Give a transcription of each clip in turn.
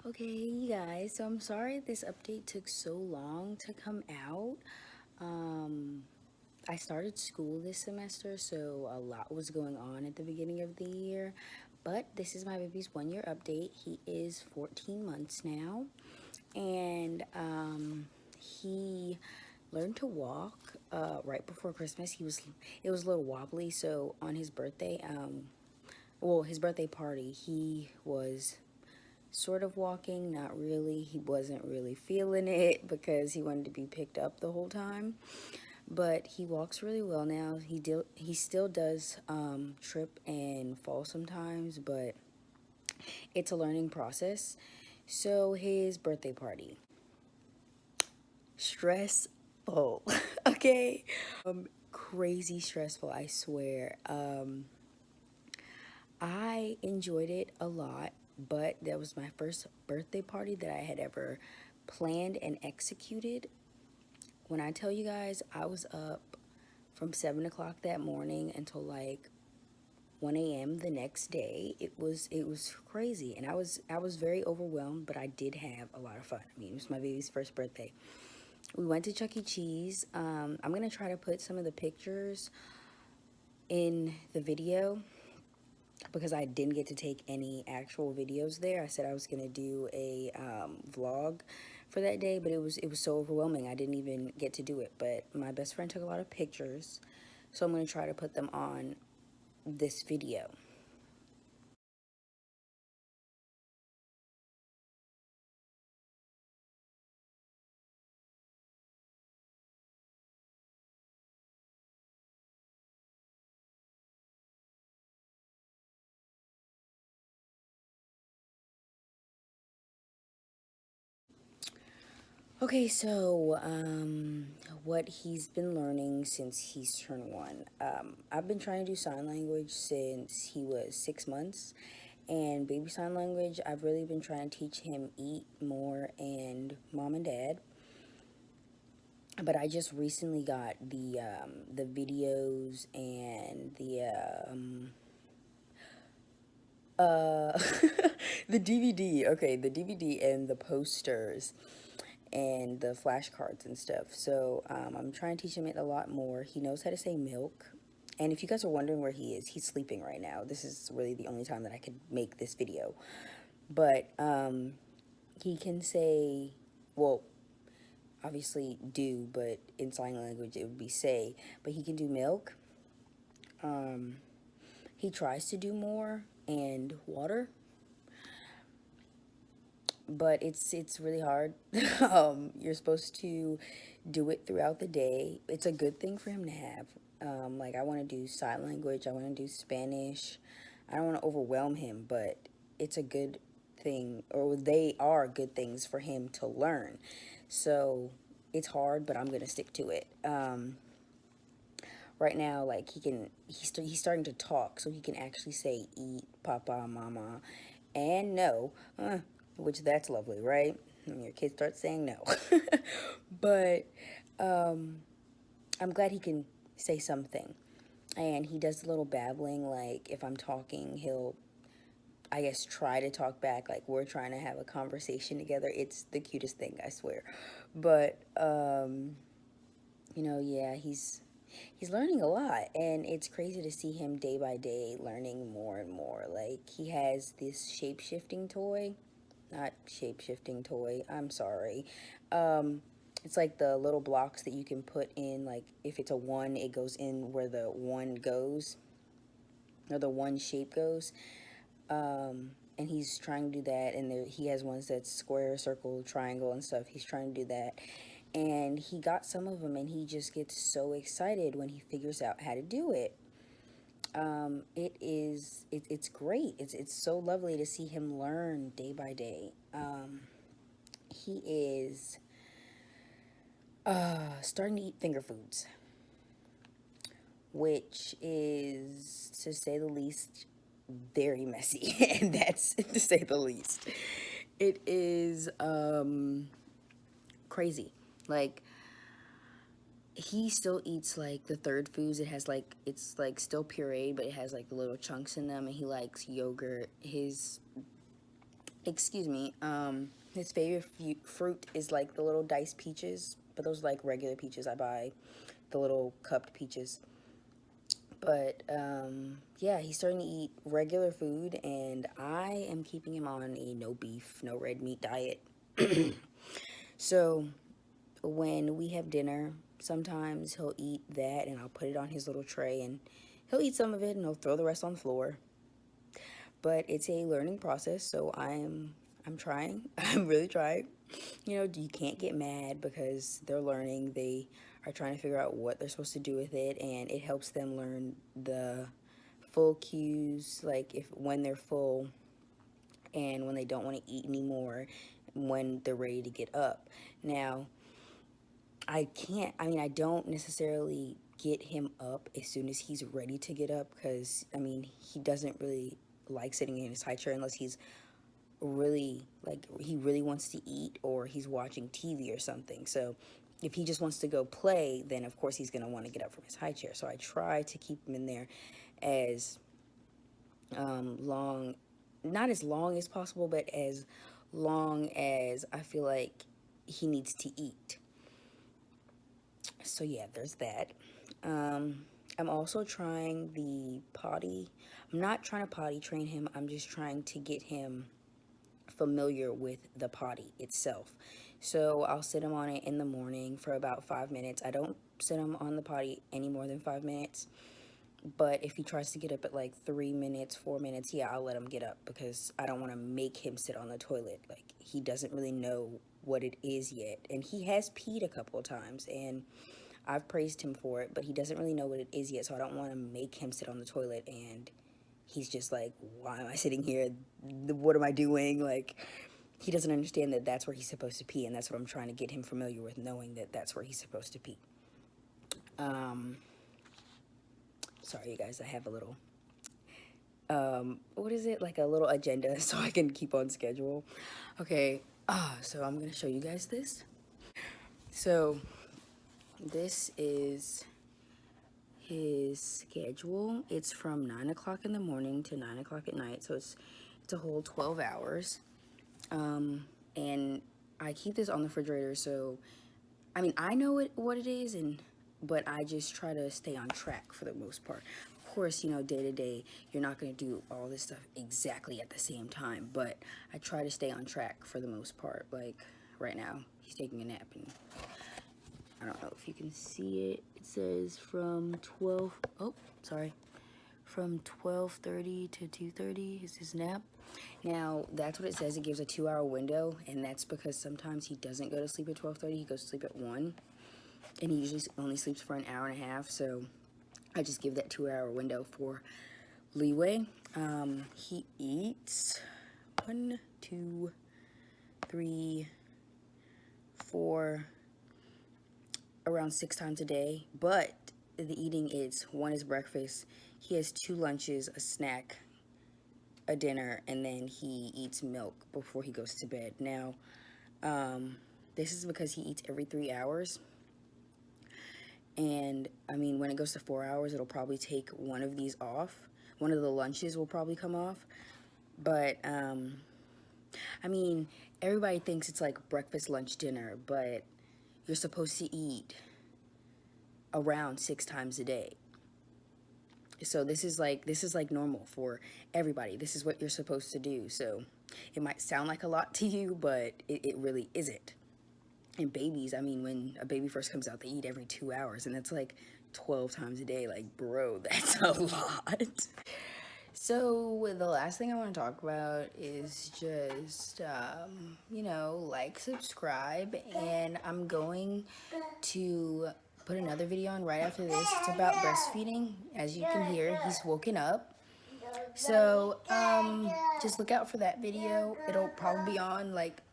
Okay, you guys, so I'm sorry this update took so long to come out. Um, I started school this semester, so a lot was going on at the beginning of the year. But this is my baby's 1 year update. He is 14 months now, and he learned to walk right before Christmas. It was a little wobbly, so on his birthday, his birthday party, he was sort of walking, not really. He wasn't really feeling it because he wanted to be picked up the whole time. But he walks really well now. He still does trip and fall sometimes, but it's a learning process. So his birthday party, stressful, okay, crazy stressful. I swear. I enjoyed it a lot, but that was my first birthday party that I had ever planned and executed. When I tell you guys, I was up from 7 o'clock that morning until like 1 a.m. the next day. It was crazy, and I was very overwhelmed, but I did have a lot of fun. I mean, it was my baby's first birthday. We went to Chuck E. Cheese. I'm gonna try to put some of the pictures in the video because I didn't get to take any actual videos there. I said I was gonna do a vlog for that day, but it was so overwhelming I didn't even get to do it. But my best friend took a lot of pictures, so I'm gonna try to put them on this video. Okay, so what he's been learning since he's turned 1. I've been trying to do sign language since he was 6 months, and baby sign language, I've really been trying to teach him eat more and mom and dad. But I just recently got the videos and uh the DVD. Okay, the DVD and the posters and the flashcards and stuff. So I'm trying to teach him it a lot more. He knows how to say milk. And if you guys are wondering where he is, he's sleeping right now. This is really the only time that I could make this video. But he can say, well, obviously do, but in sign language it would be say. But he can do milk. Um, he tries to do more and water, but it's really hard. You're supposed to do it throughout the day. It's a good thing for him to have. Like I want to do sign language. I want to do Spanish. I don't want to overwhelm him, but it's a good thing, or they are good things for him to learn. So it's hard, but I'm gonna stick to it. Right now, like he's starting to talk, so he can actually say eat, papa, mama, and no, which that's lovely, right? When your kid starts saying no. But I'm glad he can say something, and he does a little babbling. Like if I'm talking, he'll, I guess, try to talk back, like we're trying to have a conversation together. It's the cutest thing, I swear. But yeah, he's learning a lot, and it's crazy to see him day by day learning more and more. Like he has this shape-shifting toy, not shape-shifting toy, I'm sorry. um it's like the little blocks that you can put in, like if it's a one, it goes in where the one goes, or the one shape goes. And he's trying to do that, and he has ones that's square, circle, triangle, and stuff. He's trying to do that, and he got some of them, and he just gets so excited when he figures out how to do it. It's great. It's so lovely to see him learn day by day. He is starting to eat finger foods, which is, to say the least, very messy. And that's to say the least. It is crazy. Like he still eats like the third foods. It has like, it's like still pureed, but it has like the little chunks in them, and he likes yogurt. excuse me, his favorite fruit is like the little diced peaches, but those are like regular peaches. I buy the little cupped peaches. But yeah, he's starting to eat regular food, and I am keeping him on a no beef, no red meat diet. So when we have dinner, sometimes he'll eat that, and I'll put it on his little tray, and he'll eat some of it, and he'll throw the rest on the floor. But it's a learning process, so I'm trying. I'm really trying. You know, you can't get mad because they're learning. They are trying to figure out what they're supposed to do with it, and it helps them learn the full cues, like if when they're full and when they don't want to eat anymore, when they're ready to get up. Now, I don't necessarily get him up as soon as he's ready to get up because, he doesn't really like sitting in his high chair unless he's really, like, he really wants to eat or he's watching TV or something. So if he just wants to go play, then of course he's going to want to get up from his high chair. So I try to keep him in there as long, not as long as possible, but as long as I feel like he needs to eat. So yeah, there's that. I'm also trying the potty. I'm not trying to potty train him. I'm just trying to get him familiar with the potty itself. So I'll sit him on it in the morning for about 5 minutes. I don't sit him on the potty any more than 5 minutes. But if he tries to get up at like 3 minutes, 4 minutes, yeah, I'll let him get up because I don't want to make him sit on the toilet. Like, he doesn't really know what it is yet. And he has peed a couple of times, and I've praised him for it, but he doesn't really know what it is yet, so I don't want to make him sit on the toilet, and he's just like, why am I sitting here? What am I doing? Like, he doesn't understand that that's where he's supposed to pee, and that's what I'm trying to get him familiar with, knowing that that's where he's supposed to pee. Sorry, you guys, I have a little, what is it? Like a little agenda so I can keep on schedule. Okay, so I'm going to show you guys this. So, this is his schedule. It's from 9 o'clock in the morning to 9 o'clock at night, so it's a whole 12 hours. And I keep this on the refrigerator, so I know what it is, but I just try to stay on track for the most part. Of course, day to day, you're not going to do all this stuff exactly at the same time, but I try to stay on track for the most part. Like right now, he's taking a nap, and I don't know if you can see it. It says from 12:30 to 2:30 is his nap. Now, that's what it says. It gives a 2-hour window, and that's because sometimes he doesn't go to sleep at 12:30. He goes to sleep at 1, and he usually only sleeps for an hour and a half, so I just give that 2-hour window for leeway. He eats 1, 2, 3, 4, around 6 times a day, but the eating is, 1 is breakfast, he has 2 lunches, a snack, a dinner, and then he eats milk before he goes to bed. Now, this is because he eats every 3 hours, and when it goes to 4 hours, it'll probably take one of these off. One of the lunches will probably come off, but everybody thinks it's like breakfast, lunch, dinner, but you're supposed to eat around 6 times a day. So this is like normal for everybody. This is what you're supposed to do. So it might sound like a lot to you, but it really isn't. And babies, when a baby first comes out, they eat every 2 hours, and that's like 12 times a day. Like, bro, that's a lot. So the last thing I want to talk about is just, like, subscribe, and I'm going to put another video on right after this. It's about breastfeeding. As you can hear, he's woken up. So, just look out for that video. It'll probably be on, like,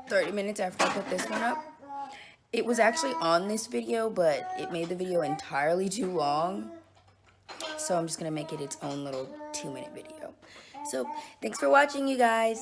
30 minutes after I put this one up. It was actually on this video, but it made the video entirely too long. So I'm just going to make it its own little 2-minute video. So thanks for watching, you guys.